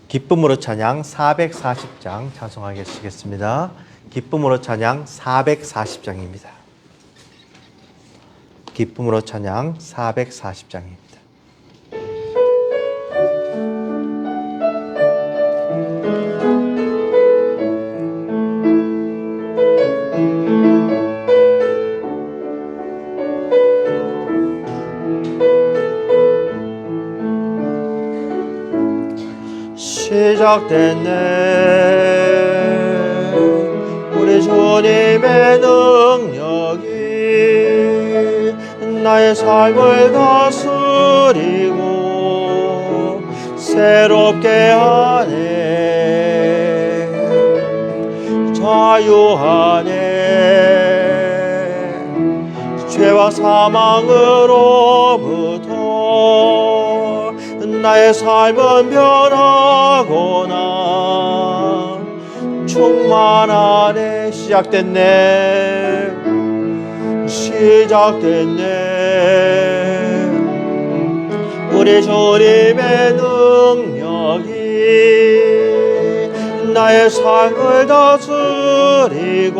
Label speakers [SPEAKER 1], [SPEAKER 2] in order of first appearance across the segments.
[SPEAKER 1] 기쁨으로 찬양 440장 찬송하겠습니다. 기쁨으로 찬양 440장입니다. 기쁨으로 찬양 440장입니다. 시작됐네 우리 주님의 능력이 나의 삶을 다스리고 새롭게 하네 자유하네 죄와 사망으로부터 나의 삶은 변하거나 충만하네 시작됐네 우리 주님의 능력이 나의 삶을 다스리고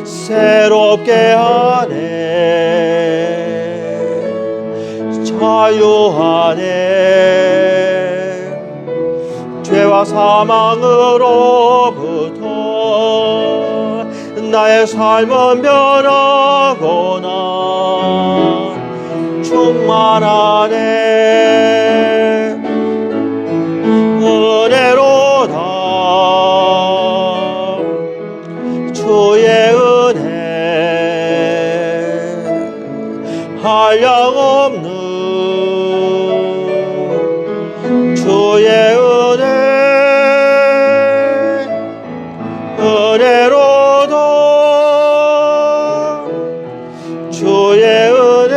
[SPEAKER 1] 새롭게 하네 자유하네 죄와 사망으로부터 나의 삶은 변하거나 충만하네 은혜로다 주의 은혜 한량없는 주의 은혜 은혜로다 주의 은혜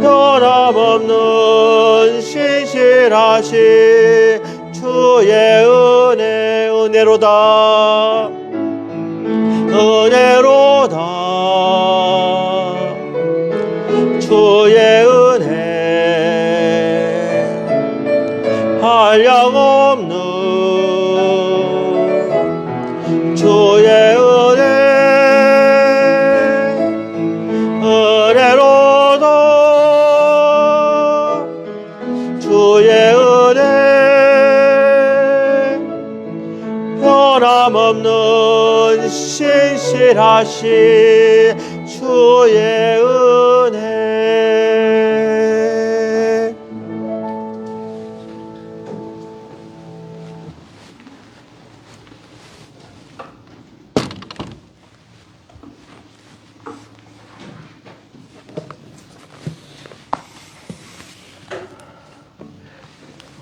[SPEAKER 1] 변함없는 신실하신 주의 은혜 은혜로다 은혜로다 주의 은혜 한량없는 주의 은혜 은혜로다 주의 은혜 변함없는 신실하신 주의 은혜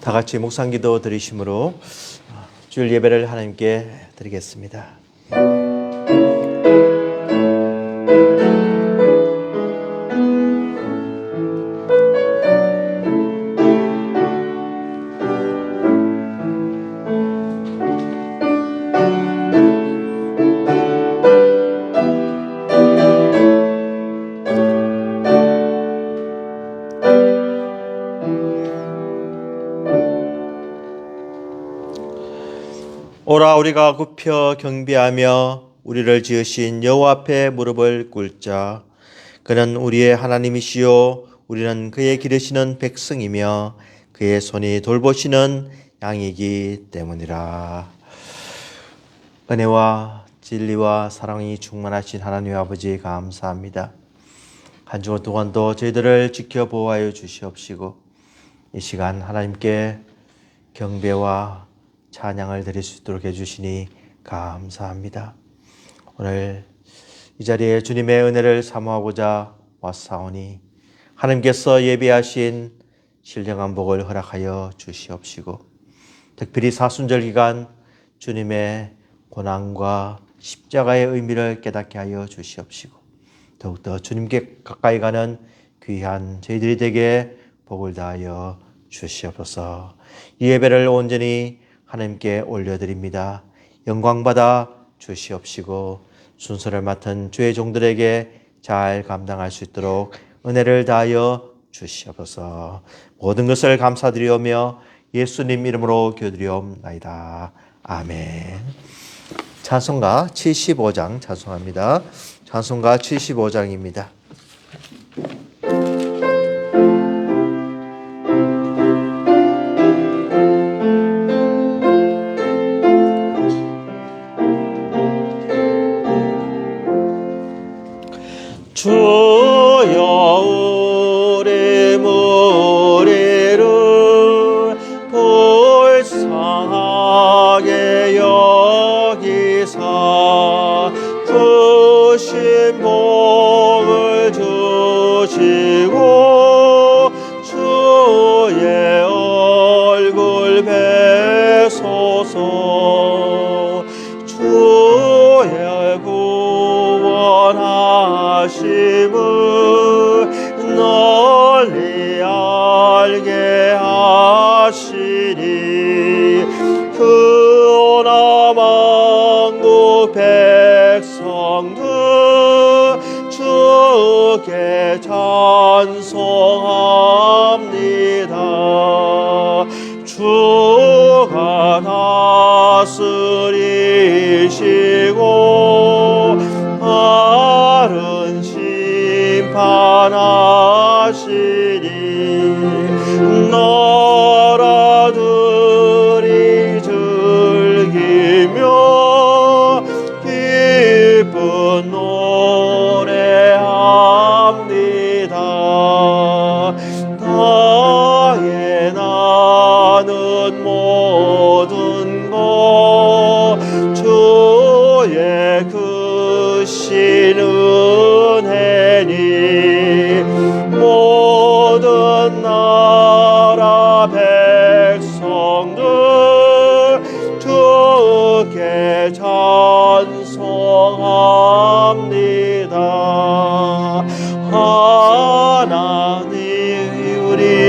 [SPEAKER 1] 다 같이 묵상기도 드리심으로 주일 예배를 하나님께 드리겠습니다. 오라 우리가 굽혀 경배하며 우리를 지으신 여호와 앞에 무릎을 꿇자. 그는 우리의 하나님이시요 우리는 그의 기르시는 백성이며 그의 손이 돌보시는 양이기 때문이라. 은혜와 진리와 사랑이 충만하신 하나님 아버지 감사합니다. 한 주간 동안도 저희들을 지켜 보호하여 주시옵시고 이 시간 하나님께 경배와 찬양을 드릴 수 있도록 해주시니 감사합니다. 오늘 이 자리에 주님의 은혜를 사모하고자 왔사오니 하나님께서 예비하신 신령한 복을 허락하여 주시옵시고 특별히 사순절 기간 주님의 고난과 십자가의 의미를 깨닫게 하여 주시옵시고 더욱더 주님께 가까이 가는 귀한 저희들이 되게 복을 다하여 주시옵소서. 이 예배를 온전히 하나님께 올려드립니다. 영광받아 주시옵시고 순서를 맡은 주의 종들에게 잘 감당할 수 있도록 은혜를 다하여 주시옵소서. 모든 것을 감사드리오며 예수님 이름으로 기도드리옵나이다. 아멘. 찬송가 75장 찬송합니다. 찬송가 75장입니다. 주여 우리 무리를 불쌍하게 여기사 주신 복을 주시고 주의 얼굴 뵈소서. 주의 구원하심을 널리 알게 하시니 그오나 만국 백성들 주께 찬송합니다. 주가 다스리시고 바른 심판하시니 나라들이 즐기며 기쁜 노래합니다. 땅에 나는 모든 것 주의 크신 은혜니 모든 나라 백성들 주께 찬송합니다. 하나님 우리에게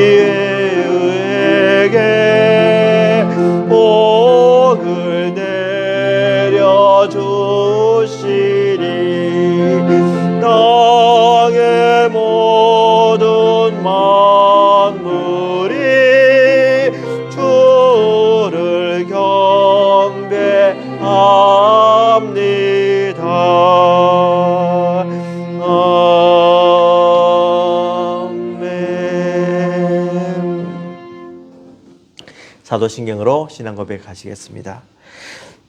[SPEAKER 1] 복을 내려주시니 땅의 모든 만물이 주를 경배합니다. 아멘. 사도신경으로 신앙 고백하시겠습니다.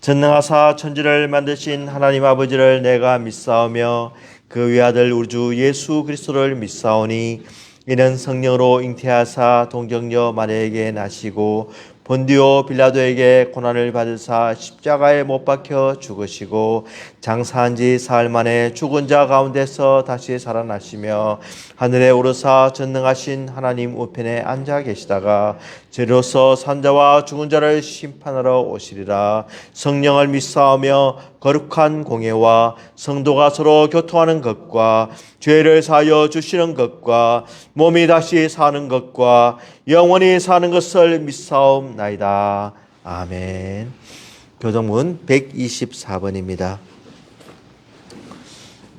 [SPEAKER 1] 전능하사 천지를 만드신 하나님 아버지를 내가 믿사오며 그 외아들 우리 주 예수 그리스도를 믿사오니 이는 성령으로 잉태하사 동정녀 마리아에게 나시고 본디오 빌라도에게 고난을 받으사 십자가에 못 박혀 죽으시고 장사한 지 사흘 만에 죽은 자 가운데서 다시 살아나시며 하늘에 오르사 전능하신 하나님 우편에 앉아 계시다가 죄로서 산자와 죽은 자를 심판하러 오시리라. 성령을 믿사오며 거룩한 공예와 성도가 서로 교통하는 것과 죄를 사하여 주시는 것과 몸이 다시 사는 것과 영원히 사는 것을 믿사옵나이다. 아멘. 교동문 124번입니다.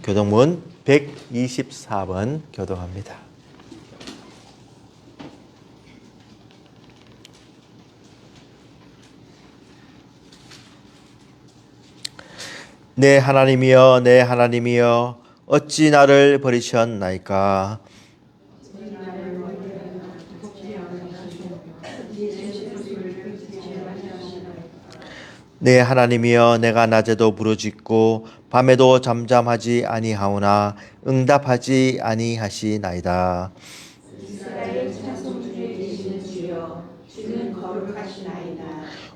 [SPEAKER 1] 교동문 124번 교동합니다. 내 하나님이여 내 하나님이여 어찌 나를 버리셨나이까. 내 하나님이여 내가 낮에도 부르짖고 밤에도 잠잠하지 아니하오나 응답하지 아니하시나이다.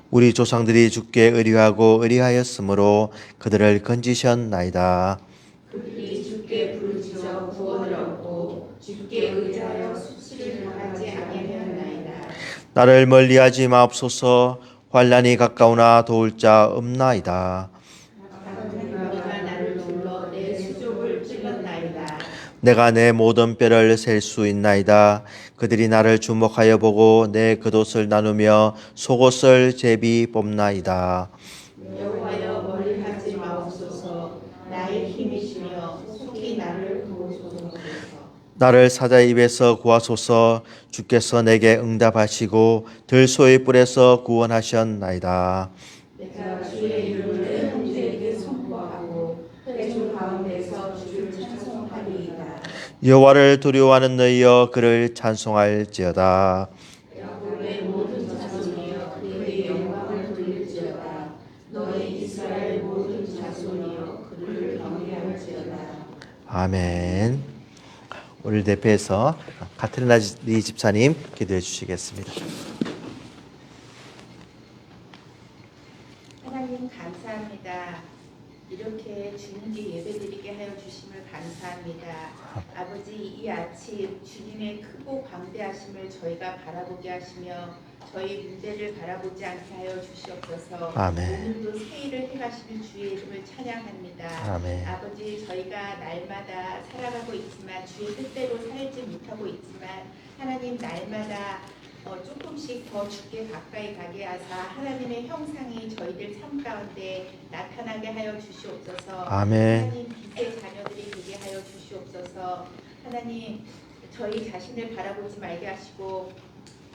[SPEAKER 1] 우리 조상들이 주께 의뢰하고 의뢰하였으므로 그들을 건지셨나이다.
[SPEAKER 2] 그들이 주께 부르짖어 구원을 얻고 주께 의지하여 수치를 당하지 아니하였나이다.
[SPEAKER 1] 나를 멀리하지 마옵소서. 환난이 가까우나 도울 자 없나이다.
[SPEAKER 2] 너가 나를 눌러 내 수족을 찔렀나이다.
[SPEAKER 1] 내가 내 모든 뼈를 셀 수 있나이다. 그들이 나를 주목하여 보고 내 겉옷을 나누며 속옷을 제비 뽑나이다.
[SPEAKER 2] 여호와여 멀리하지 마옵소서. 나의 힘이시며 속히 나를 도우소서.
[SPEAKER 1] 나를 사자의 입에서 구하소서. 주께서 내게 응답하시고 들소의 뿔에서 구원하셨나이다.
[SPEAKER 2] 내가 주의 이름을 형제에게 선포하고 회중 가운데서 주를 찬송하리이다.
[SPEAKER 1] 여호와를 두려워하는 너희여 그를 찬송할지어다.
[SPEAKER 2] 야곱의 모든 자손이여 그의 영광을 돌릴지어다. 너희 이스라엘 모든 자손이여 그를 경외할지어다.
[SPEAKER 1] 아멘. 오늘 대표해서 카트리나 리 집사님 기도해 주시겠습니다.
[SPEAKER 3] 하나님 감사합니다. 이렇게 주님께 예배드리게 하여 주심을 감사합니다. 아버지, 이 아침 주님의 크고 광대하심을 저희가 바라보게 하시며 저희 문제를 바라보지 않게 하여 주시옵소서.
[SPEAKER 1] 아멘.
[SPEAKER 3] 오늘도 새 일을 행하시는 주의 이름을 찬양합니다.
[SPEAKER 1] 아멘.
[SPEAKER 3] 아버지, 저희가 날마다 살아가고 있지만 주의 뜻대로 살지 못하고 있지만 하나님 날마다 조금씩 더 주께 가까이 가게 하사 하나님의 형상이 저희들 삶 가운데 나타나게 하여 주시옵소서.
[SPEAKER 1] 아멘.
[SPEAKER 3] 하나님 빛의 자녀들이 되게 하여 주시옵소서. 하나님 저희 자신을 바라보지 말게 하시고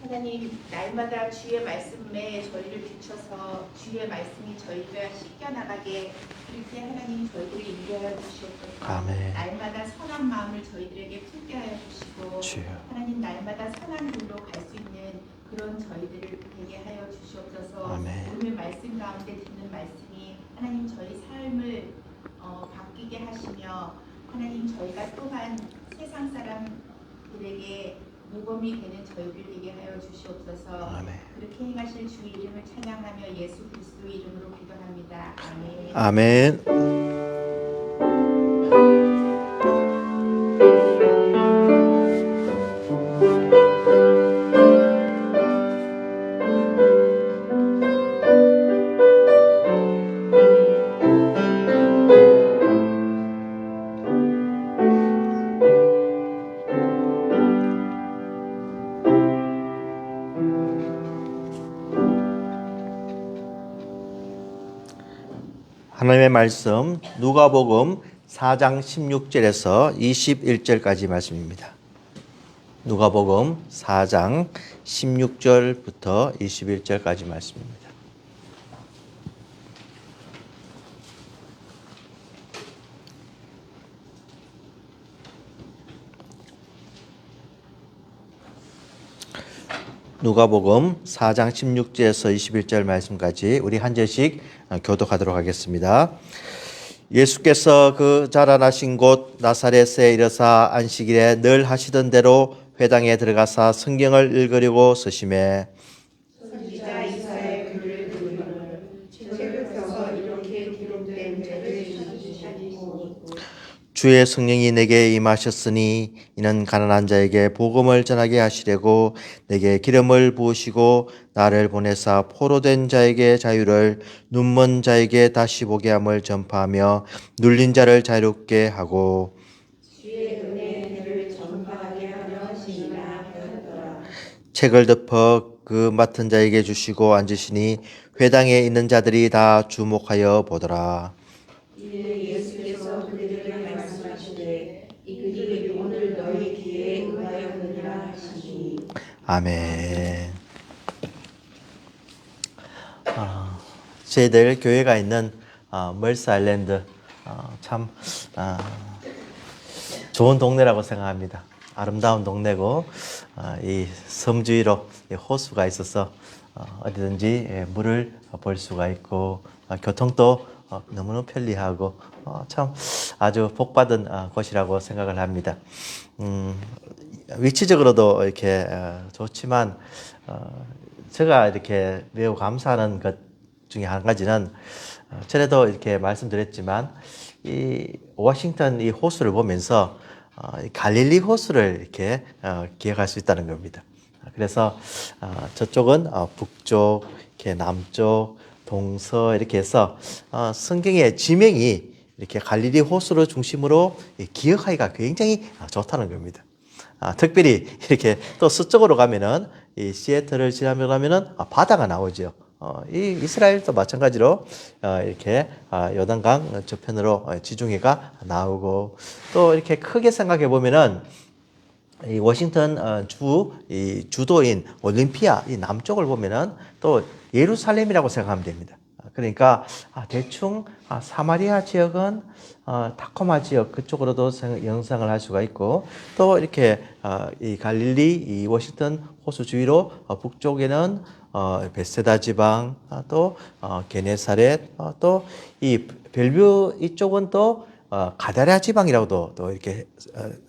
[SPEAKER 3] 하나님 날마다 주의 말씀에 저희를 비춰서 주의 말씀이 저희를 씻겨나가게 그렇게 하나님 저희들을 인도하여 주시옵소서.
[SPEAKER 1] 아멘.
[SPEAKER 3] 날마다 선한 마음을 저희들에게 품게 하여 주시고
[SPEAKER 1] 주여.
[SPEAKER 3] 하나님 날마다 선한 길로 갈 수 있는 그런 저희들을 되게 하여 주시옵소서.
[SPEAKER 1] 아멘.
[SPEAKER 3] 오늘 말씀 가운데 듣는 말씀이 하나님 저희 삶을 바뀌게 하시며 하나님 저희가 또한 세상 사람들에게 모범이 되는 저희들 되게 하여 주시옵소서.
[SPEAKER 1] 아멘.
[SPEAKER 3] 그렇게 행하실 주 이름을 찬양하며 예수 그리스도 이름으로 기도합니다. 아멘.
[SPEAKER 1] 아멘. 하나님의 말씀 누가복음 4장 16절에서 21절까지 말씀입니다. 누가복음 4장 16절부터 21절까지 말씀입니다. 누가복음 4장 16절에서 21절 말씀까지 우리 한 절씩 교독하도록 하겠습니다. 예수께서 그 자라나신 곳 나사렛에 이르사 안식일에 늘 하시던 대로 회당에 들어가사 성경을 읽으려고 서심해
[SPEAKER 2] 선지자 이사야의 글을 들으면 책을 펴서 이렇게 기록된 죄를 찾으시니
[SPEAKER 1] 주의 성령이 내게 임하셨으니 이는 가난한 자에게 복음을 전하게 하시려고 내게 기름을 부으시고 나를 보내사 포로된 자에게 자유를 눈먼 자에게 다시 보게 함을 전파하며 눌린 자를 자유롭게 하고
[SPEAKER 2] 주의 은혜를 전파하게 하려 하시니라 하였더라.
[SPEAKER 1] 책을 덮어 그 맡은 자에게 주시고 앉으시니 회당에 있는 자들이 다 주목하여 보더라.
[SPEAKER 2] 이에 예수께서 그들에게 말씀하시되 이 글이 오늘 너희 귀에 응하였느니라 하시니
[SPEAKER 1] 아멘. 저희들 교회가 있는 멀스 아일랜드 참 좋은 동네라고 생각합니다. 아름다운 동네고 이 섬 주위로 호수가 있어서 어디든지 물을 볼 수가 있고 교통도 너무너무 편리하고 참 아주 복받은 곳이라고 생각을 합니다. 위치적으로도 이렇게 좋지만 제가 이렇게 매우 감사하는 것 중에 한 가지는 전에도 이렇게 말씀드렸지만 이 워싱턴 이 호수를 보면서 갈릴리 호수를 이렇게 기억할 수 있다는 겁니다. 그래서 저쪽은 북쪽, 이렇게 남쪽, 동서 이렇게 해서 성경의 지명이 이렇게 갈릴리 호수를 중심으로 기억하기가 굉장히 좋다는 겁니다. 특별히 이렇게 또 서쪽으로 가면은 이 시애틀을 지나면 가면은 바다가 나오죠. 이 이스라엘도 마찬가지로 이렇게 요단강 저편으로 지중해가 나오고 또 이렇게 크게 생각해 보면은 이 워싱턴 이 주도인 올림피아 이 남쪽을 보면은 또 예루살렘이라고 생각하면 됩니다. 그러니까 대충 사마리아 지역은 타코마 지역 그쪽으로도 연상을 할 수가 있고, 또 이렇게 이 갈릴리 이 워싱턴 호수 주위로 북쪽에는 베세다 지방, 또 게네사렛, 또 이 벨뷰 이쪽은 또 가다랴 지방이라고도 또 이렇게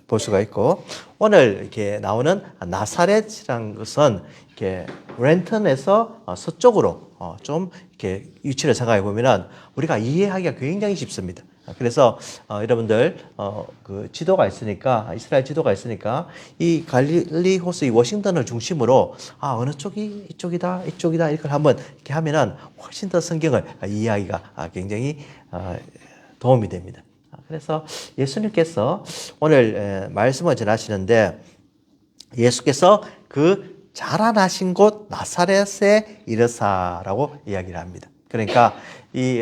[SPEAKER 1] 볼 수가 있고, 오늘 이렇게 나오는 나사렛이라는 것은 이렇게 렌턴에서 서쪽으로 좀 이렇게 위치를 생각해 보면은 우리가 이해하기가 굉장히 쉽습니다. 그래서 여러분들 그 지도가 있으니까, 이스라엘 지도가 있으니까 이 갈릴리 호수 이 워싱턴을 중심으로 어느 쪽이 이쪽이다 이걸 한번 이렇게 하면은 훨씬 더 성경을 이해하기가 굉장히 도움이 됩니다. 그래서 예수님께서 오늘 말씀을 전하시는데, 예수께서 그 자라나신 곳 나사렛에 이르사라고 이야기를 합니다. 그러니까 이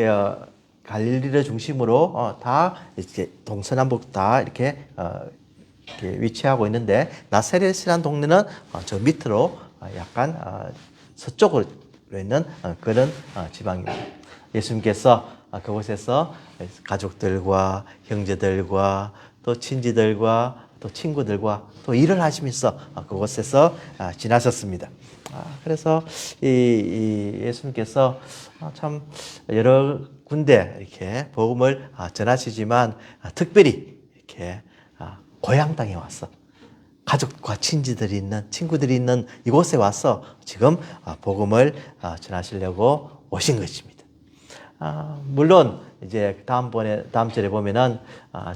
[SPEAKER 1] 갈릴리를 중심으로 다 이렇게 동서남북 다 이렇게 위치하고 있는데, 나사렛이라는 동네는 저 밑으로 약간 서쪽으로 있는 그런 지방입니다. 예수님께서 그곳에서 가족들과 형제들과 또 친지들과 또 친구들과 또 일을 하시면서 그곳에서 지나셨습니다. 그래서 이 예수님께서 참 여러 군데 이렇게 복음을 전하시지만 특별히 이렇게 고향 땅에 와서 가족과 친지들이 있는 친구들이 있는 이곳에 와서 지금 복음을 전하시려고 오신 것입니다. 물론 이제 다음 절에 보면은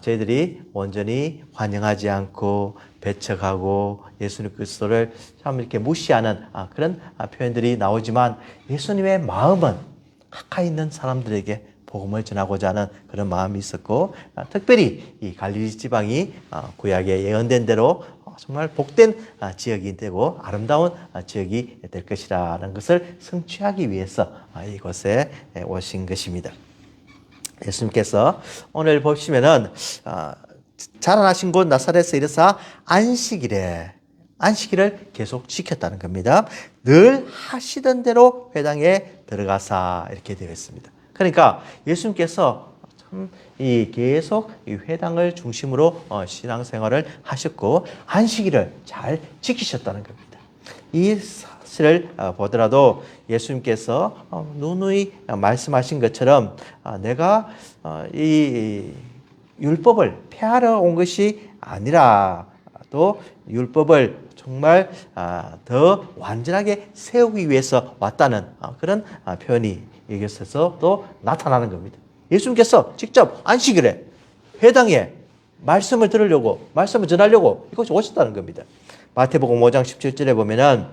[SPEAKER 1] 저희들이 온전히 환영하지 않고 배척하고 예수님 그리스도를 참 이렇게 무시하는 그런 표현들이 나오지만, 예수님의 마음은 가까이 있는 사람들에게 복음을 전하고자 하는 그런 마음이 있었고, 특별히 이 갈릴리 지방이 구약에 예언된 대로 정말 복된 지역이 되고 아름다운 지역이 될 것이라는 것을 성취하기 위해서 이곳에 오신 것입니다. 예수님께서 오늘 보시면은 자라나신 곳 나사렛에 이르사 안식일을 계속 지켰다는 겁니다. 늘 하시던 대로 회당에 들어가사 이렇게 되어 있습니다. 그러니까 예수님께서 참 계속 이 회당을 중심으로 신앙생활을 하셨고 안식일을 잘 지키셨다는 겁니다. 이 사실을 보더라도 예수님께서 누누이 말씀하신 것처럼 내가 이 율법을 폐하러 온 것이 아니라 또 율법을 정말 더 완전하게 세우기 위해서 왔다는 그런 표현이 여기서 또 나타나는 겁니다. 예수님께서 직접 안식일에 회당에 말씀을 들으려고, 말씀을 전하려고 이곳에 오셨다는 겁니다. 마태복음 5장 17절에 보면은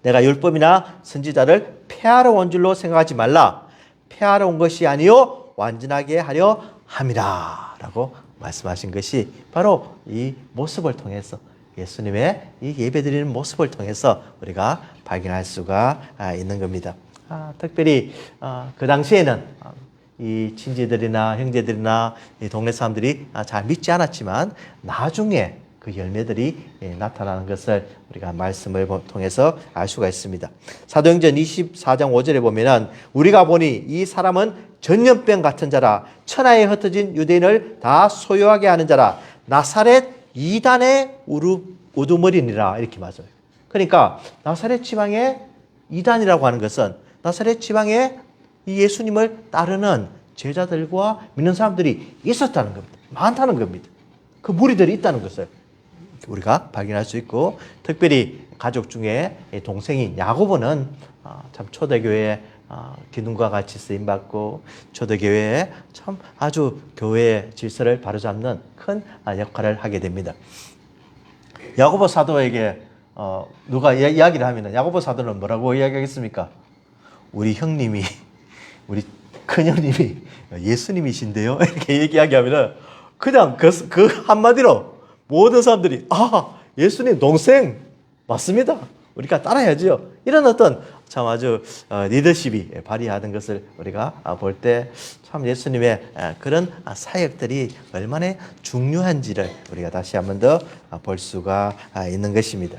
[SPEAKER 1] 내가 율법이나 선지자를 폐하러 온 줄로 생각하지 말라. 폐하러 온 것이 아니요 완전하게 하려 함이라 라고 말씀하신 것이 바로 이 모습을 통해서, 예수님의 이 예배드리는 모습을 통해서 우리가 발견할 수가 있는 겁니다. 특별히 그 당시에는 이 친지들이나 형제들이나 이 동네 사람들이 잘 믿지 않았지만 나중에 그 열매들이 나타나는 것을 우리가 말씀을 통해서 알 수가 있습니다. 사도행전 24장 5절에 보면은 우리가 보니 이 사람은 전염병 같은 자라, 천하에 흩어진 유대인을 다 소유하게 하는 자라, 나사렛 이단의 우두머리니라 이렇게 맞아요. 그러니까 나사렛 지방의 이단이라고 하는 것은 나사렛 지방에 이 예수님을 따르는 제자들과 믿는 사람들이 있었다는 겁니다. 많다는 겁니다. 그 무리들이 있다는 것을 우리가 발견할 수 있고, 특별히 가족 중에 동생인 야고보는 참 초대교회에 기둥과 같이 쓰임받고 초대교회에 참 아주 교회의 질서를 바로잡는 큰 역할을 하게 됩니다. 야고보 사도에게 누가 이야기를 하면 야고보 사도는 뭐라고 이야기하겠습니까? 우리 형님이, 우리 큰형님이 예수님이신데요? 이렇게 얘기하면은 그냥 그 한마디로 모든 사람들이 예수님 동생 맞습니다. 우리가 따라야죠. 이런 어떤 참 아주 리더십이 발휘하는 것을 우리가 볼 때 참 예수님의 그런 사역들이 얼마나 중요한지를 우리가 다시 한 번 더 볼 수가 있는 것입니다.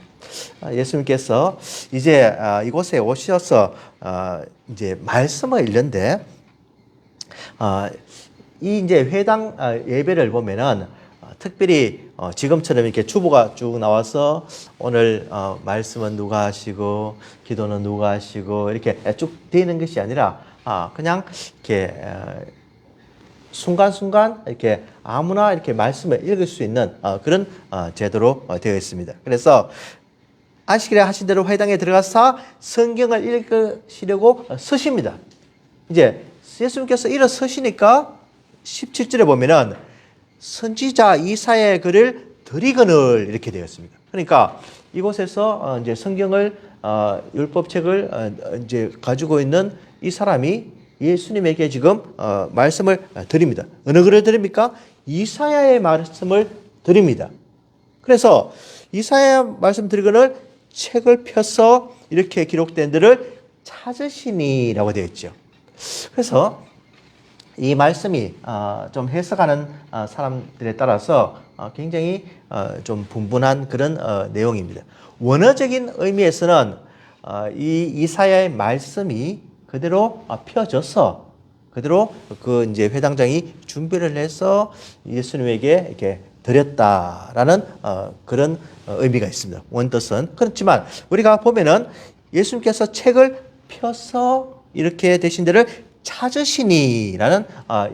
[SPEAKER 1] 예수님께서 이제 이곳에 오셔서 이제 말씀을 읽는데 이 이제 회당 예배를 보면은 특별히 지금처럼 이렇게 주보가 쭉 나와서 오늘 말씀은 누가 하시고 기도는 누가 하시고 이렇게 쭉 되는 것이 아니라 그냥 이렇게 순간순간 이렇게 아무나 이렇게 말씀을 읽을 수 있는 그런 제도로 되어 있습니다. 그래서 안식일에 하신 대로 회당에 들어가서 성경을 읽으시려고 서십니다. 이제 예수님께서 일어서시니까 17절에 보면은 선지자 이사야의 글을 드리거늘 이렇게 되어 있습니다. 그러니까 이곳에서 이제 성경을 율법책을 이제 가지고 있는 이 사람이 예수님에게 지금 말씀을 드립니다. 어느 글을 드립니까? 이사야의 말씀을 드립니다. 그래서 이사야 말씀 드리거늘 책을 펴서 이렇게 기록된 들을 찾으시니라고 되어 있죠. 그래서 이 말씀이 좀 해석하는 사람들에 따라서 굉장히 좀 분분한 그런 내용입니다. 원어적인 의미에서는 이 이사야의 말씀이 그대로 펴져서 그대로 그 이제 회당장이 준비를 해서 예수님에게 이렇게 드렸다라는 그런 의미가 있습니다. 원뜻은 그렇지만 우리가 보면은 예수님께서 책을 펴서 이렇게 되신 데를 찾으시니라는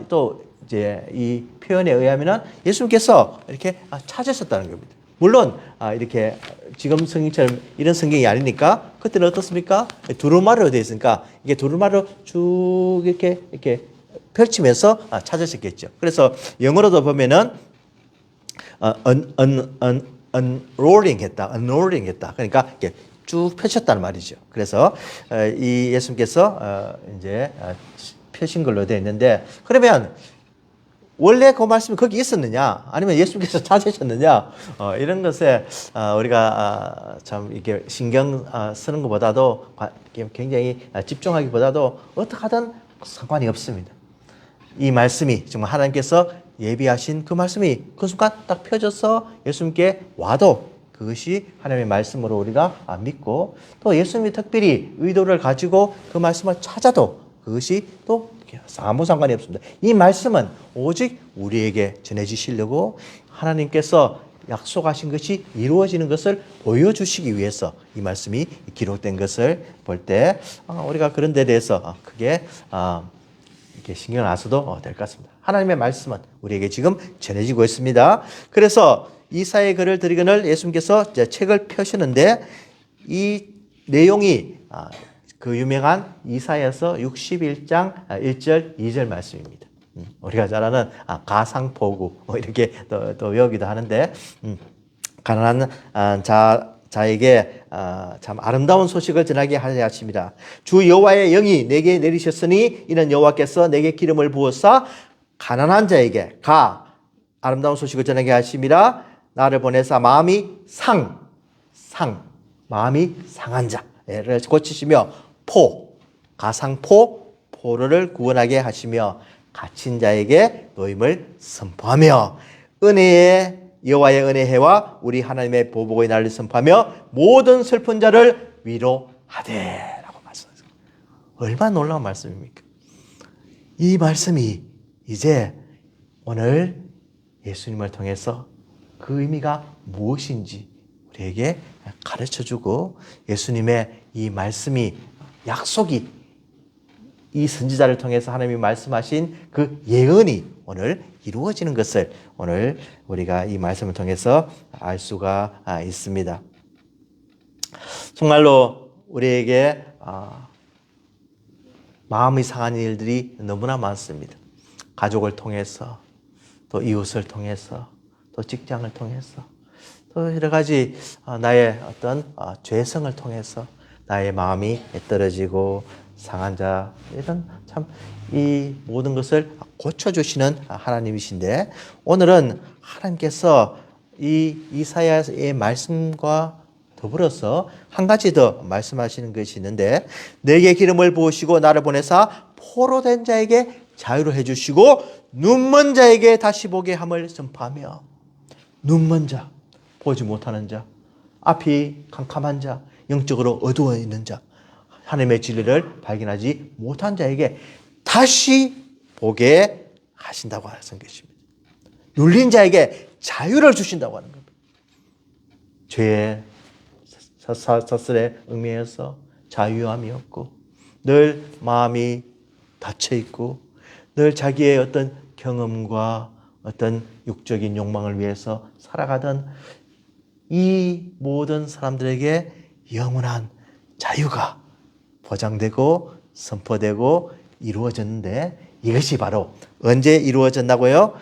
[SPEAKER 1] 또 이제 이 표현에 의하면은 예수님께서 이렇게 찾으셨다는 겁니다. 물론 이렇게 지금 성경처럼 이런 성경이 아니니까 그때는 어떻습니까? 두루마리로 되어 있으니까 이게 두루마리로 쭉 이렇게 펼치면서 찾으셨겠죠. 그래서 영어로도 보면은 unrolling 했다. 그러니까 이렇게 쭉 펴셨다는 말이죠. 그래서 이 예수님께서 이제 펴신 걸로 되어 있는데 그러면 원래 그 말씀이 거기 있었느냐 아니면 예수님께서 찾으셨느냐 이런 것에 우리가 참 이렇게 신경 쓰는 것보다도 굉장히 집중하기보다도 어떻게 하든 상관이 없습니다. 이 말씀이 정말 하나님께서 예비하신 그 말씀이 그 순간 딱 펴져서 예수님께 와도 그것이 하나님의 말씀으로 우리가 믿고 또 예수님이 특별히 의도를 가지고 그 말씀을 찾아도 그것이 또 아무 상관이 없습니다. 이 말씀은 오직 우리에게 전해주시려고 하나님께서 약속하신 것이 이루어지는 것을 보여주시기 위해서 이 말씀이 기록된 것을 볼 때 우리가 그런 데 대해서 크게 이렇게 신경을 안 써도 될 것 같습니다. 하나님의 말씀은 우리에게 지금 전해지고 있습니다. 그래서 이사야의 글을 드리거늘 예수님께서 책을 펴시는데 이 내용이 그 유명한 이사야서 61장 1절 2절 말씀입니다. 우리가 잘 아는 가상포구 이렇게 또 외우기도 하는데 가난한 자에게 참 아름다운 소식을 전하게 하려 하십니다. 주 여호와의 영이 내게 내리셨으니 이는 여호와께서 내게 기름을 부어사 가난한 자에게 아름다운 소식을 전하게 하심이라. 나를 보내사 마음이 마음이 상한 자를 고치시며 포로를 구원하게 하시며 갇힌 자에게 노임을 선포하며 여호와의 은혜와 우리 하나님의 보복의 날을 선포하며 모든 슬픈 자를 위로하되 라고 말씀하셨습니다. 얼마나 놀라운 말씀입니까? 이 말씀이 이제 오늘 예수님을 통해서 그 의미가 무엇인지 우리에게 가르쳐주고 예수님의 이 말씀이 약속이 이 선지자를 통해서 하나님이 말씀하신 그 예언이 오늘 이루어지는 것을 오늘 우리가 이 말씀을 통해서 알 수가 있습니다. 정말로 우리에게 마음이 상한 일들이 너무나 많습니다. 가족을 통해서 또 이웃을 통해서 또 직장을 통해서 또 여러 가지 나의 어떤 죄성을 통해서 나의 마음이 떨어지고 상한 자 이런 참 이 모든 것을 고쳐주시는 하나님이신데 오늘은 하나님께서 이 이사야의 말씀과 더불어서 한 가지 더 말씀하시는 것이 있는데 내게 기름을 부으시고 나를 보내사 포로된 자에게 자유를 해주시고 눈먼 자에게 다시 보게 함을 선포하며 눈먼 자, 보지 못하는 자, 앞이 캄캄한 자, 영적으로 어두워 있는 자, 하나님의 진리를 발견하지 못한 자에게 다시 보게 하신다고 하는 것입니다. 눌린 자에게 자유를 주신다고 하는 겁니다. 죄의 사슬에 얽매여서 자유함이 없고 늘 마음이 닫혀 있고 늘 자기의 어떤 경험과 어떤 육적인 욕망을 위해서 살아가던 이 모든 사람들에게 영원한 자유가 보장되고 선포되고 이루어졌는데 이것이 바로 언제 이루어졌나고요?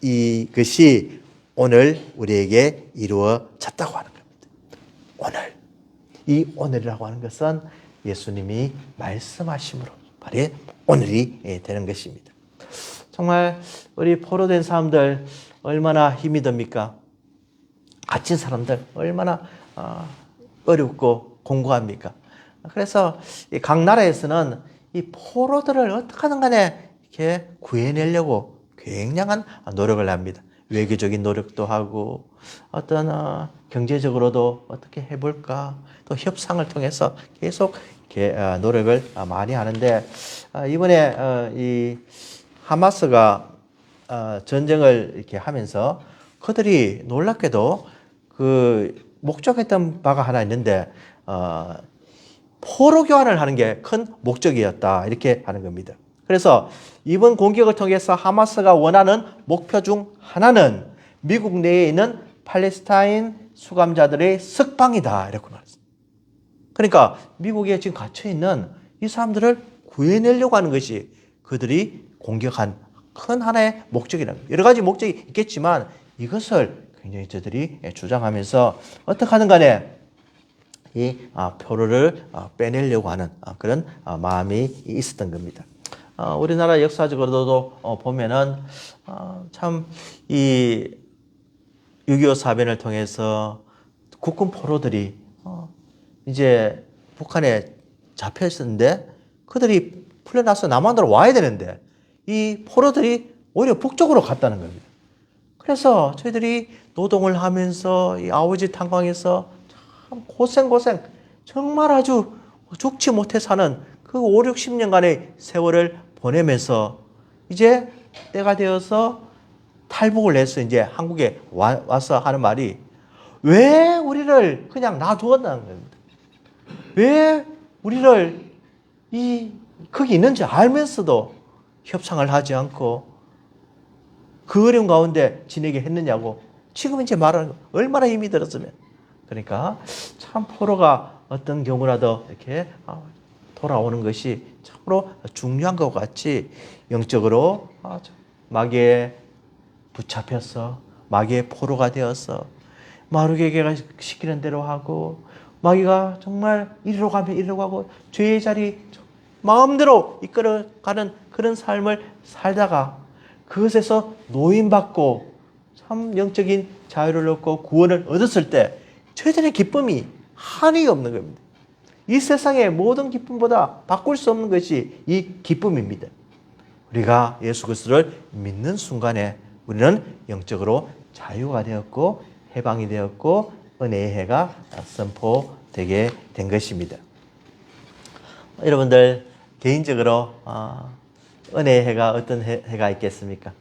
[SPEAKER 1] 이것이 오늘 우리에게 이루어졌다고 하는 겁니다. 오늘. 이 오늘이라고 하는 것은 예수님이 말씀하심으로 바로 오늘이 되는 것입니다. 정말 우리 포로된 사람들 얼마나 힘이 듭니까? 갇힌 사람들 얼마나 어렵고 공고합니까? 그래서 각 나라에서는 이 포로들을 어떻게든 간에 이렇게 구해내려고 굉장한 노력을 합니다. 외교적인 노력도 하고 어떤 경제적으로도 어떻게 해볼까 또 협상을 통해서 계속 이렇게 노력을 많이 하는데 이번에 이 하마스가 전쟁을 이렇게 하면서 그들이 놀랍게도 그 목적했던 바가 하나 있는데 포로 교환을 하는 게 큰 목적이었다 이렇게 하는 겁니다. 그래서 이번 공격을 통해서 하마스가 원하는 목표 중 하나는 미국 내에 있는 팔레스타인 수감자들의 석방이다 이렇게 말했습니다. 그러니까 미국에 지금 갇혀 있는 이 사람들을 구해내려고 하는 것이 그들이 공격한 큰 하나의 목적이라는 거예요. 여러 가지 목적이 있겠지만 이것을 굉장히 저들이 주장하면서 어떻게 하든 간에 이 포로를 빼내려고 하는 그런 마음이 있었던 겁니다. 우리나라 역사적으로도 보면은 참 이 6.25 사변을 통해서 국군 포로들이 이제 북한에 잡혀 있었는데 그들이 풀려나서 남한으로 와야 되는데 이 포로들이 오히려 북쪽으로 갔다는 겁니다. 그래서 저희들이 노동을 하면서 이 아우지 탄광에서 참 고생 정말 아주 죽지 못해 사는 그 5, 60년간의 세월을 보내면서 이제 때가 되어서 탈북을 해서 이제 한국에 와서 하는 말이 왜 우리를 그냥 놔두었다는 겁니다. 왜 우리를 거기 있는지 알면서도 협상을 하지 않고 그 어려운 가운데 지내게 했느냐고 지금 이제 말하는 거 얼마나 힘이 들었으면 그러니까 참 포로가 어떤 경우라도 이렇게 돌아오는 것이 참으로 중요한 것 같이 영적으로 마귀에 붙잡혀서 마귀의 포로가 되어서 마귀에게 시키는 대로 하고 마귀가 정말 이리로 가면 이리로 가고 죄의 자리 마음대로 이끌어가는 그런 삶을 살다가 그것에서 노인받고 참 영적인 자유를 얻고 구원을 얻었을 때 저희들의 기쁨이 한이 없는 겁니다. 이 세상의 모든 기쁨보다 바꿀 수 없는 것이 이 기쁨입니다. 우리가 예수 그리스도를 믿는 순간에 우리는 영적으로 자유가 되었고 해방이 되었고 은혜의 해가 선포되게 된 것입니다. 여러분들 개인적으로 은혜의 해가 어떤 해가 있겠습니까?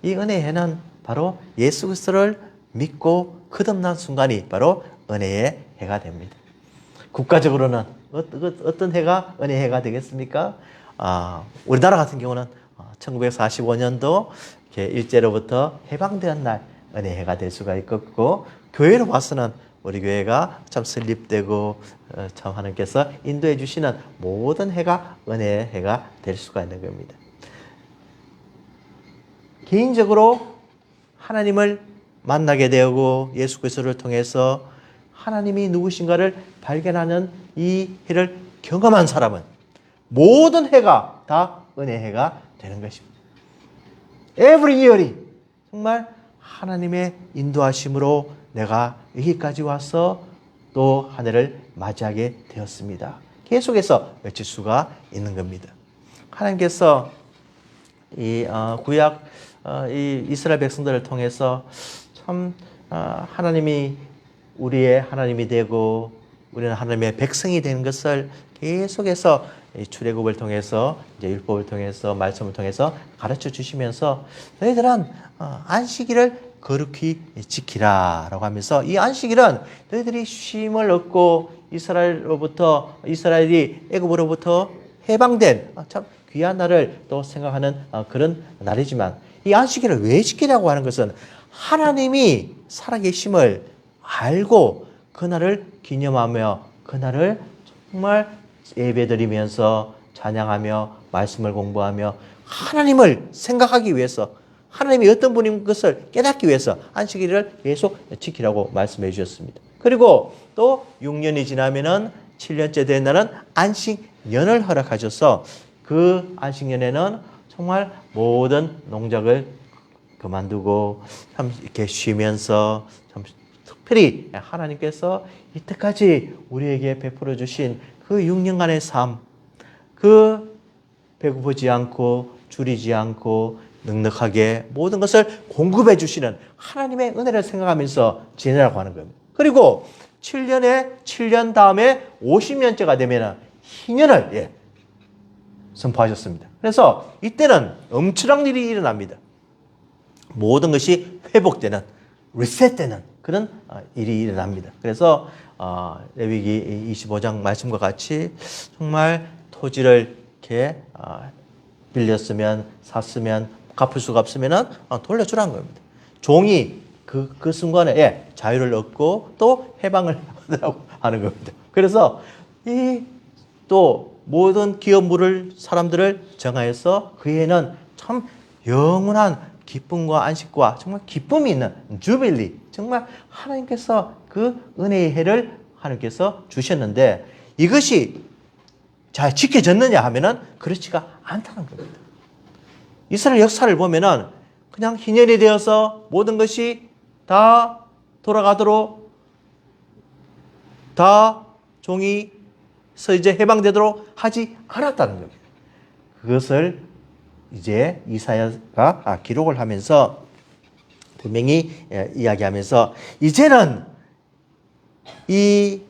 [SPEAKER 1] 이 은혜의 해는 바로 예수 그리스도를 믿고 거듭난 순간이 바로 은혜의 해가 됩니다. 국가적으로는 어떤 해가 은혜의 해가 되겠습니까? 우리나라 같은 경우는 1945년도 일제로부터 해방된 날 은혜의 해가 될 수가 있겠고 교회로 봐서는 우리 교회가 참 설립되고 참 하나님께서 인도해 주시는 모든 해가 은혜의 해가 될 수가 있는 겁니다. 개인적으로 하나님을 만나게 되고 예수 그리스도를 통해서 하나님이 누구신가를 발견하는 이 해를 경험한 사람은 모든 해가 다 은혜의 해가 되는 것입니다. Every year이 정말 하나님의 인도하심으로 내가 여기까지 와서 또 또 한 해를 맞이하게 되었습니다. 계속해서 외칠 수가 있는 겁니다. 하나님께서 이 구약 이 이스라엘 백성들을 통해서 참 하나님이 우리의 하나님이 되고 우리는 하나님의 백성이 되는 것을 계속해서 이 출애굽을 통해서 이제 율법을 통해서 말씀을 통해서 가르쳐 주시면서 너희들은 안식일을 거룩히 지키라라고 하면서 이 안식일은 너희들이 쉼을 얻고 이스라엘이 애굽으로부터 해방된 참 귀한 날을 또 생각하는 그런 날이지만 이 안식일을 왜 지키라고 하는 것은 하나님이 살아계심을 알고 그날을 기념하며 그날을 정말 예배드리면서 찬양하며 말씀을 공부하며 하나님을 생각하기 위해서 하나님이 어떤 분인 것을 깨닫기 위해서 안식일을 계속 지키라고 말씀해 주셨습니다. 그리고 또 6년이 지나면은 7년째 된 날은 안식년을 허락하셔서 그 안식년에는 정말 모든 농작을 그만두고 참 이렇게 쉬면서 참 특별히 하나님께서 이때까지 우리에게 베풀어 주신 그 6년간의 삶, 그 배고프지 않고 줄이지 않고 넉넉하게 모든 것을 공급해 주시는 하나님의 은혜를 생각하면서 지내라고 하는 겁니다. 그리고 7년 다음에 50년째가 되면 희년을 선포하셨습니다. 그래서 이때는 엄청난 일이 일어납니다. 모든 것이 회복되는, 리셋되는 그런 일이 일어납니다. 그래서 레위기 25장 말씀과 같이 정말 토지를 이렇게 빌렸으면 샀으면 갚을 수가 없으면 돌려주라는 겁니다. 종이 그 순간에 자유를 얻고 또 해방을 받으라고 하는 겁니다. 그래서 또 모든 기업물을 사람들을 정하여서 그에는 참 영원한 기쁨과 안식과 정말 기쁨이 있는 주빌리, 정말 하나님께서 그 은혜의 해를 하나님께서 주셨는데 이것이 잘 지켜졌느냐 하면은 그렇지가 않다는 겁니다. 이스라엘 역사를 보면은 그냥 희년이 되어서 모든 것이 다 돌아가도록 다 종이서 이제 해방되도록 하지 않았다는 겁니다. 그것을 이제 이사야가 기록을 하면서 분명히 이야기하면서 이제는 이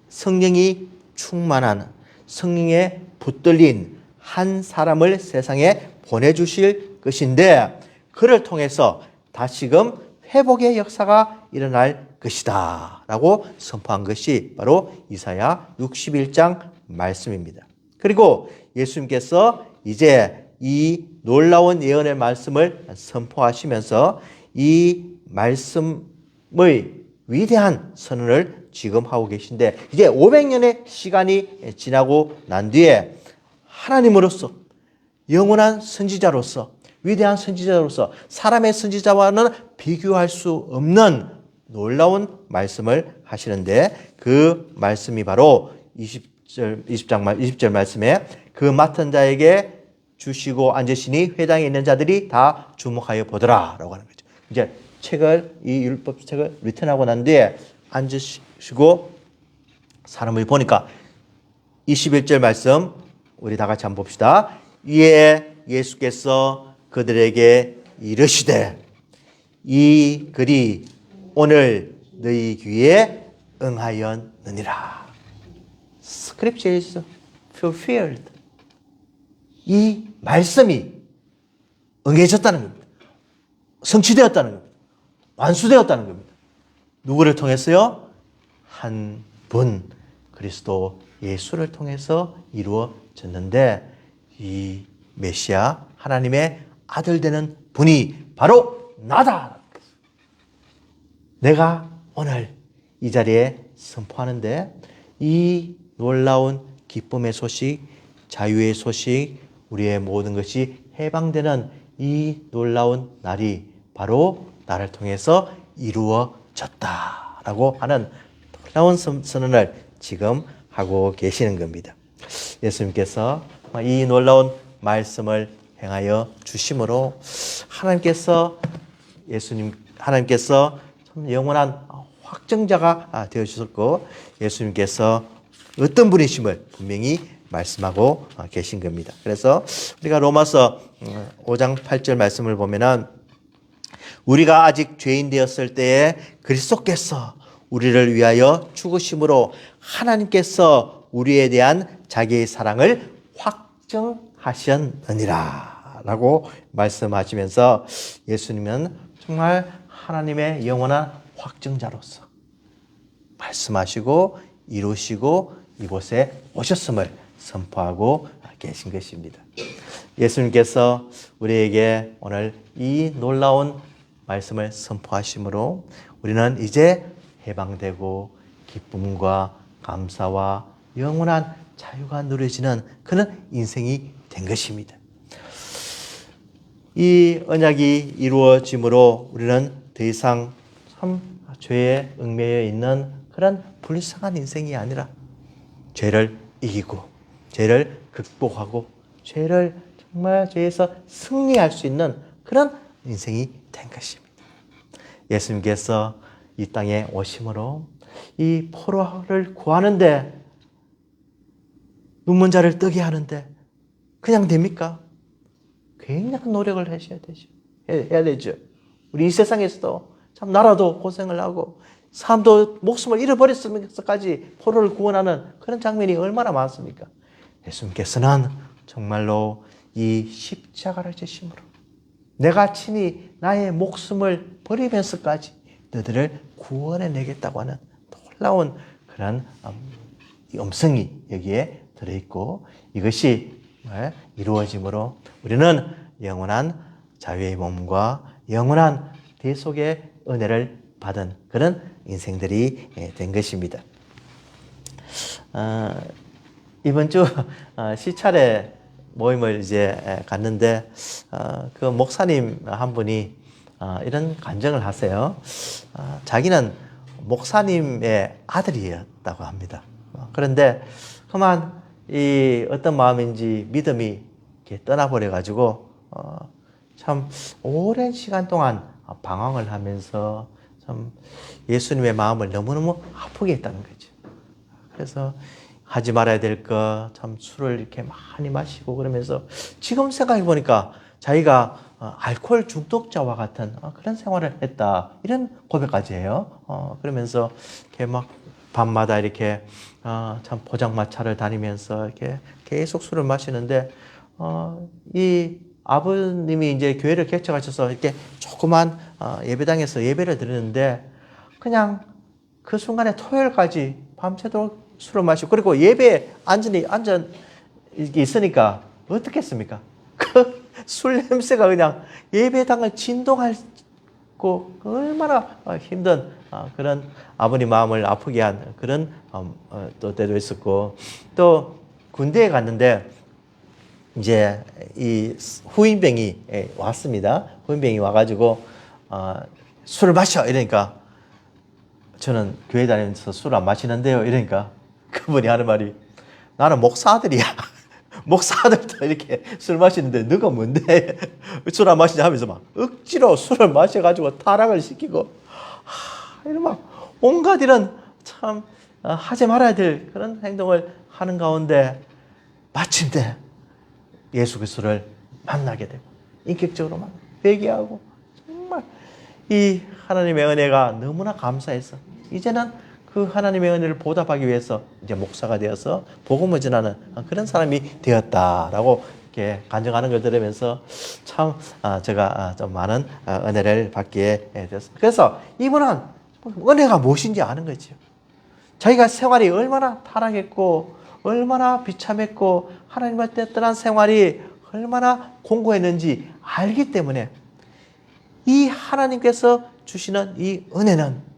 [SPEAKER 1] 성령이 충만한 성령에 붙들린 한 사람을 세상에 보내주실 것인데 그를 통해서 다시금 회복의 역사가 일어날 것이다 라고 선포한 것이 바로 이사야 61장 말씀입니다. 그리고 예수님께서 이제 이 놀라운 예언의 말씀을 선포하시면서 이 말씀의 위대한 선언을 지금 하고 계신데 이제 500년의 시간이 지나고 난 뒤에 하나님으로서 영원한 선지자로서 위대한 선지자로서 사람의 선지자와는 비교할 수 없는 놀라운 말씀을 하시는데 그 말씀이 바로 20절 말씀에 그 맡은 자에게 주시고 앉으시니 회당에 있는 자들이 다 주목하여 보더라 라고 하는 거죠. 이제 이 율법책을 리턴하고 난 뒤에 앉으시고 사람을 보니까 21절 말씀 우리 다 같이 한번 봅시다. 이에 예수께서 그들에게 이르시되 이 글이 오늘 너희 귀에 응하였느니라. Scripture is fulfilled. 이 말씀이 응해졌다는 겁니다. 성취되었다는 겁니다. 완수되었다는 겁니다. 누구를 통해서요? 한 분 그리스도 예수를 통해서 이루어졌는데 이 메시아 하나님의 아들 되는 분이 바로 나다. 내가 오늘 이 자리에 선포하는데 이 놀라운 기쁨의 소식, 자유의 소식, 우리의 모든 것이 해방되는 이 놀라운 날이 바로 나를 통해서 이루어졌다라고 하는 놀라운 선언을 지금 하고 계시는 겁니다. 예수님께서 이 놀라운 말씀을 행하여 주심으로 하나님께서 참 영원한 확증자가 되어 주셨고 예수님께서 어떤 분이심을 분명히 말씀하고 계신 겁니다. 그래서 우리가 로마서 5장 8절 말씀을 보면은 우리가 아직 죄인 되었을 때에 그리스도께서 우리를 위하여 죽으심으로 하나님께서 우리에 대한 자기의 사랑을 확증하셨느니라 라고 말씀하시면서 예수님은 정말 하나님의 영원한 확증자로서 말씀하시고 이루시고 이곳에 오셨음을 선포하고 계신 것입니다. 예수님께서 우리에게 오늘 이 놀라운 말씀을 선포하심으로 우리는 이제 해방되고 기쁨과 감사와 영원한 자유가 누려지는 그런 인생이 된 것입니다. 이 언약이 이루어짐으로 우리는 더 이상 참 죄에 얽매여 있는 그런 불쌍한 인생이 아니라 죄를 이기고 죄를 극복하고 죄를 정말 죄에서 승리할 수 있는 그런 인생이 된 것입니다. 예수님께서 이 땅에 오심으로 이 포로를 구하는데 눈먼 자를 뜨게 하는데 그냥 됩니까? 굉장한 노력을 하셔야 되죠. 해야 되죠. 우리 이 세상에서도 참 나라도 고생을 하고 사람도 목숨을 잃어버렸으면서까지 포로를 구원하는 그런 장면이 얼마나 많습니까? 예수님께서는 정말로 이 십자가를 지심으로 내가 친히 나의 목숨을 버리면서까지 너희들을 구원해 내겠다고 하는 놀라운 그런 음성이 여기에 들어있고 이것이 이루어짐으로 우리는 영원한 자유의 몸과 영원한 대속의 은혜를 받은 그런 인생들이 된 것입니다. 이번 주 시찰회 모임을 이제 갔는데 그 목사님 한 분이 이런 간증을 하세요. 자기는 목사님의 아들이었다고 합니다. 그런데 그만 이 어떤 마음인지 믿음이 이렇게 떠나버려 가지고 참 오랜 시간 동안 방황을 하면서 참 예수님의 마음을 너무너무 아프게 했다는 거죠. 그래서 하지 말아야 될 거 참 술을 이렇게 많이 마시고 그러면서 지금 생각해 보니까 자기가 알코올 중독자와 같은 그런 생활을 했다 이런 고백까지 해요. 그러면서 이렇게 막 밤마다 이렇게 참 포장마차를 다니면서 이렇게 계속 술을 마시는데 이 아버님이 이제 교회를 개척하셔서 이렇게 조그만 예배당에서 예배를 드리는데 그냥 그 순간에 토요일까지 밤새도록 술을 마시고 그리고 예배에 앉아 있으니까 어떻겠습니까? 그 술 냄새가 그냥 예배당을 진동하고 얼마나 힘든 그런 아버님 마음을 아프게 한 그런 또 때도 있었고 또 군대에 갔는데 이제 이 후임병이 왔습니다. 후임병이 와가지고 술을 마셔 이러니까 저는 교회 다니면서 술 안 마시는데요 이러니까 그분이 하는 말이 나는 목사 아들이야. 목사 아들도 이렇게 술 마시는데 너가 뭔데 술 안 마시냐 하면서 막 억지로 술을 마셔가지고 타락을 시키고 이런 막 온갖 이런 참 하지 말아야 될 그런 행동을 하는 가운데 마침내 예수 그리스도를 만나게 되고 인격적으로 회개하고 정말 이 하나님의 은혜가 너무나 감사해서 이제는 그 하나님의 은혜를 보답하기 위해서 이제 목사가 되어서 복음을 전하는 그런 사람이 되었다라고 이렇게 간증하는 걸 들으면서 참 제가 좀 많은 은혜를 받게 되었습니다. 그래서 이분은 은혜가 무엇인지 아는 거죠. 자기가 생활이 얼마나 타락했고 얼마나 비참했고 하나님한테 떠난 생활이 얼마나 공고했는지 알기 때문에 이 하나님께서 주시는 이 은혜는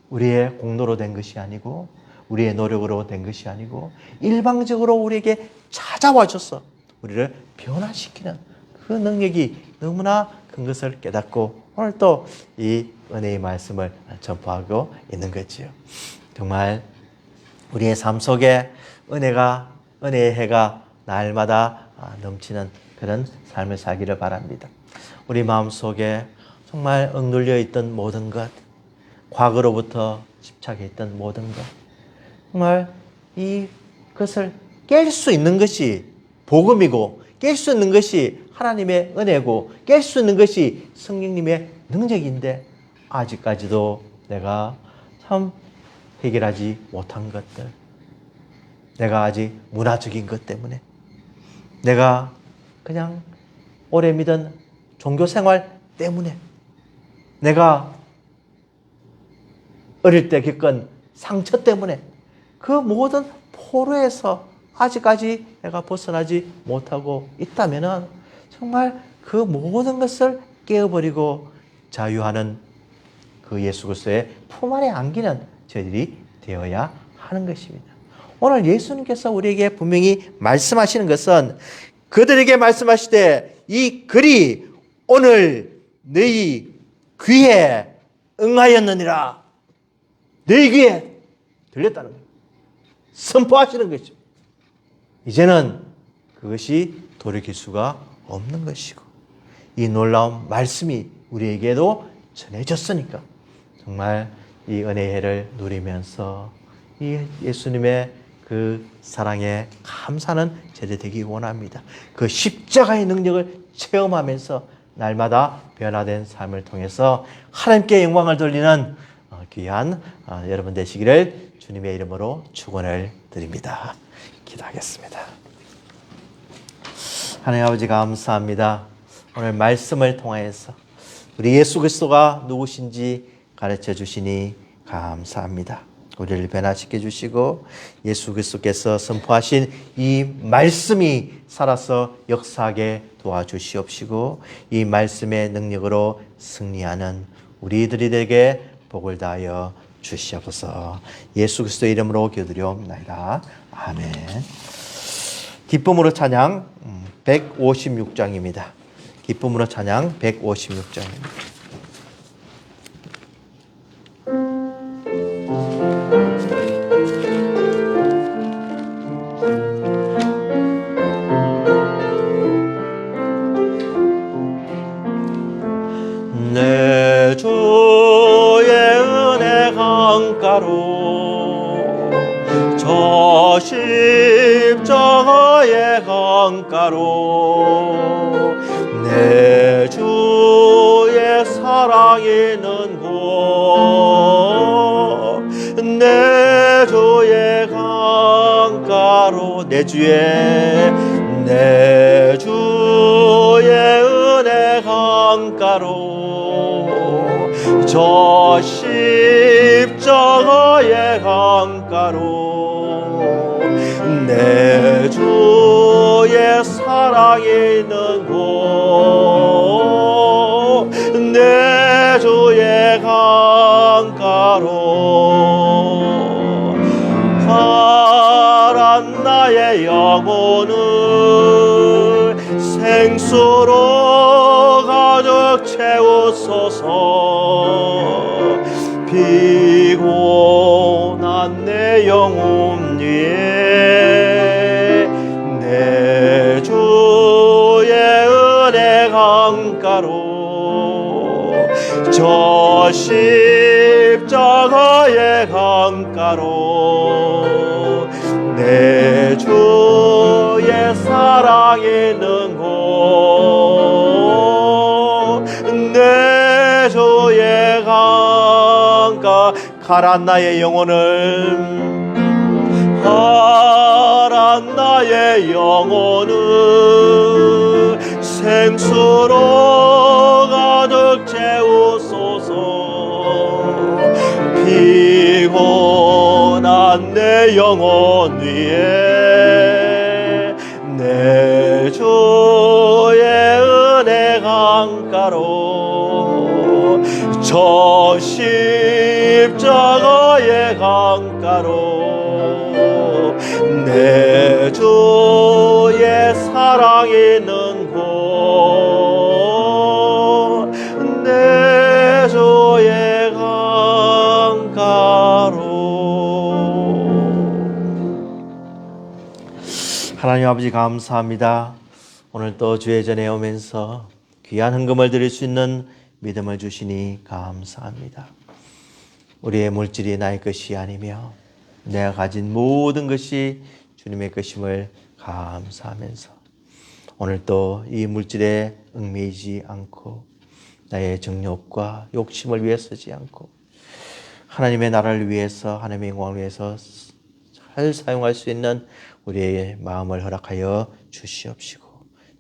[SPEAKER 1] 우리의 공로로 된 것이 아니고 우리의 노력으로 된 것이 아니고 일방적으로 우리에게 찾아와 줘서 우리를 변화시키는 그 능력이 너무나 큰 것을 깨닫고 오늘 또 이 은혜의 말씀을 전파하고 있는 거지요. 정말 우리의 삶 속에 은혜의 해가 날마다 넘치는 그런 삶을 살기를 바랍니다. 우리 마음속에 정말 억눌려 있던 모든 것, 과거로부터 집착했던 모든 것, 정말 이것을 깰 수 있는 것이 복음이고, 깰 수 있는 것이 하나님의 은혜고, 깰 수 있는 것이 성령님의 능력인데 아직까지도 내가 참 해결하지 못한 것들, 내가 아직 문화적인 것 때문에, 내가 그냥 오래 믿은 종교생활 때문에, 내가 어릴 때 겪은 상처 때문에 그 모든 포로에서 아직까지 내가 벗어나지 못하고 있다면 정말 그 모든 것을 깨어버리고 자유하는 그 예수 그리스도의 품 안에 안기는 저희들이 되어야 하는 것입니다. 오늘 예수님께서 우리에게 분명히 말씀하시는 것은 그들에게 말씀하시되 이 글이 오늘 너희 귀에 응하였느니라. 너희 귀에 들렸다는 거예요. 선포하시는 거죠. 이제는 그것이 돌이킬 수가 없는 것이고, 이 놀라운 말씀이 우리에게도 전해졌으니까 정말 이 은혜의 해를 누리면서 이 예수님의 그 사랑에 감사하는 제대 되기 원합니다. 그 십자가의 능력을 체험하면서 날마다 변화된 삶을 통해서 하나님께 영광을 돌리는 귀한 여러분 되시기를 주님의 이름으로 축원을 드립니다. 기도하겠습니다. 하나님 아버지 감사합니다. 오늘 말씀을 통해서 우리 예수 그리스도가 누구신지 가르쳐 주시니 감사합니다. 우리를 변화시켜 주시고 예수 그리스도께서 선포하신 이 말씀이 살아서 역사하게 도와주시옵시고 이 말씀의 능력으로 승리하는 우리들이 되게 복을 다하여 주시옵소서. 예수 그리스도의 이름으로 기도드리옵나이다. 아멘. 기쁨으로 찬양 156장입니다. 기쁨으로 찬양 156장입니다. 내 주의 은혜 강가로 저 십자가의 강가로 내 주의 사랑 있는 곳 내 주의 강가로 내 주의 은혜 강가로 저 십자가의 강가로 내 주의 사랑 있는 곳 내 주의 강가로 파란 나의 영혼을 생수로 가득 채우소서. 피곤한 내 영혼 위에 내 주의 은혜 강가로 저 십자가의 강가로 내 주의 사랑 있는 곳 내 주의 강가 가란 나의 영혼을 가란 나의 영혼을 생수로 가득 채우소서. 피곤한 내 영혼 위에 내 주의 은혜 강가로 저 십자가의 강가로 내 주의 사랑 있는 곳 내 주의 강가로. 하나님 아버지 감사합니다. 오늘 또 주의 전에 오면서 귀한 헌금을 드릴 수 있는 믿음을 주시니 감사합니다. 우리의 물질이 나의 것이 아니며 내가 가진 모든 것이 주님의 것임을 감사하면서 오늘도 이 물질에 얽매이지 않고 나의 정욕과 욕심을 위해 쓰지 않고 하나님의 나라를 위해서, 하나님의 영광을 위해서 잘 사용할 수 있는 우리의 마음을 허락하여 주시옵시고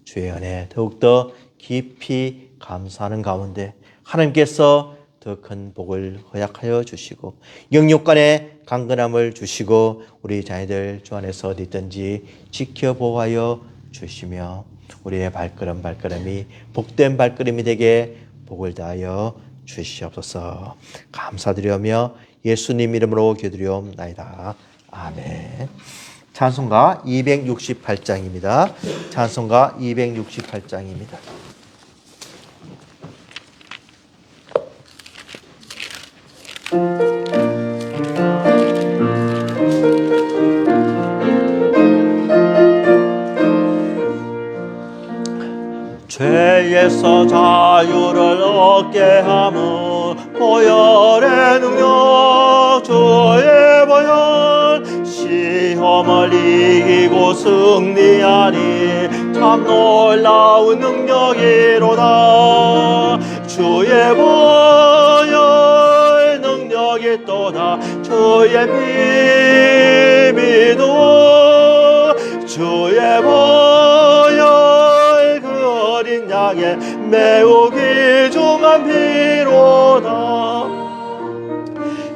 [SPEAKER 1] 주의 은혜 더욱더 깊이 감사하는 가운데 하나님께서 더 큰 복을 허락하여 주시고 영육간의 강건함을 주시고 우리 자녀들 주 안에서 어디든지 지켜보아여 주시며 우리의 발걸음이 복된 발걸음이 되게 복을 다하여 주시옵소서. 감사드리며 예수님 이름으로 기도드리옵나이다. 아멘. 찬송가 268장입니다. 찬송가 268장입니다. 죄에서 자유를 얻게 하며 보혈의 능력 주의 보혈 시험을 이기고 승리하니 참 놀라운 능력이로다. 주의 보혈 능력이 또다. 주의 피 믿어 주의 보혈 그 어린 양의 매우 귀중한 피로다.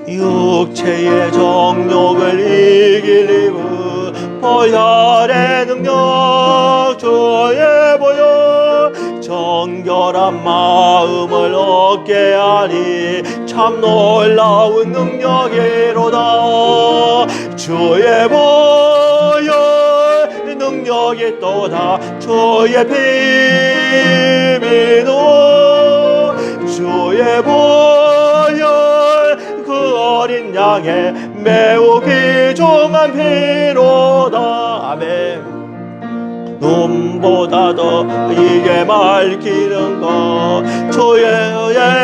[SPEAKER 1] 육체의 정욕을 이길 힘은 보혈의 능력 주의 보혈 정결한 마음을 얻게 하니 참 놀라운 능력이로다. 주의 보혈 능력이 또다. 주의 피 믿어 주의 보혈 그 어린 양의 매우 귀중한 피로다. 아멘. 눈보다 더 이게 밝히는 것 주의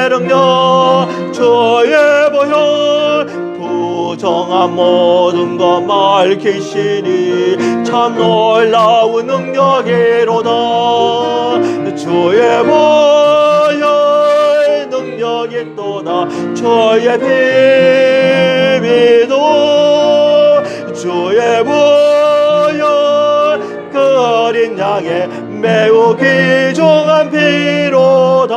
[SPEAKER 1] 능력 주의 보혈 부정한 모든 것 밝히시니 참 놀라운 능력이로다. 주의 보혈 능력이 또다. 주의 피 믿어 주의 보혈 그 어린 양의 매우 귀중한 피로다.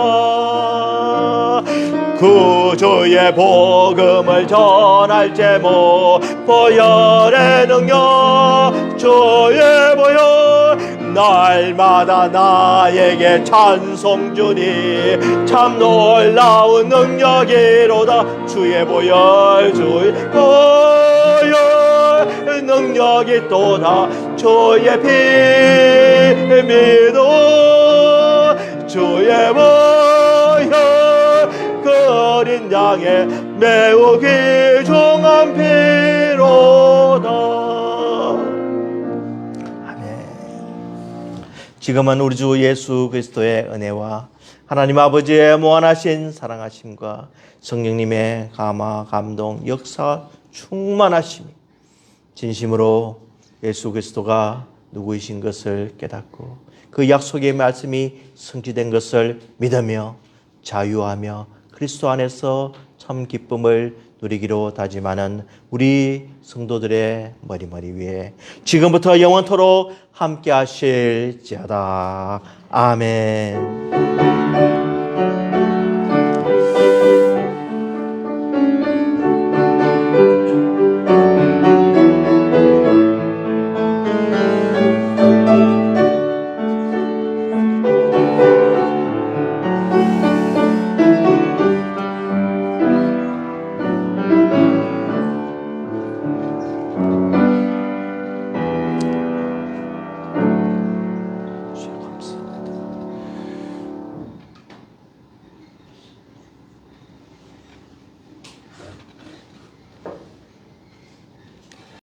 [SPEAKER 1] 구주의 복음을 전할 제목 보혈의 능력 주의 보혈 날마다 나에게 찬송 주니 참 놀라운 능력이로다. 주의 보혈 주의 보혈 능력이 또다. 주의 피 믿어 주의 보혈 그 어린 양의 매우 귀중한 피로다. 아멘. 지금은 우리 주 예수 그리스도의 은혜와 하나님 아버지의 무한하신 사랑하심과 성령님의 감화 감동 역사 충만하심이 진심으로 예수 그리스도가 누구이신 것을 깨닫고 그 약속의 말씀이 성취된 것을 믿으며 자유하며 그리스도 안에서 참 기쁨을 누리기로 다짐하는 우리 성도들의 머리머리 위에 지금부터 영원토록 함께 하실지어다. 아멘.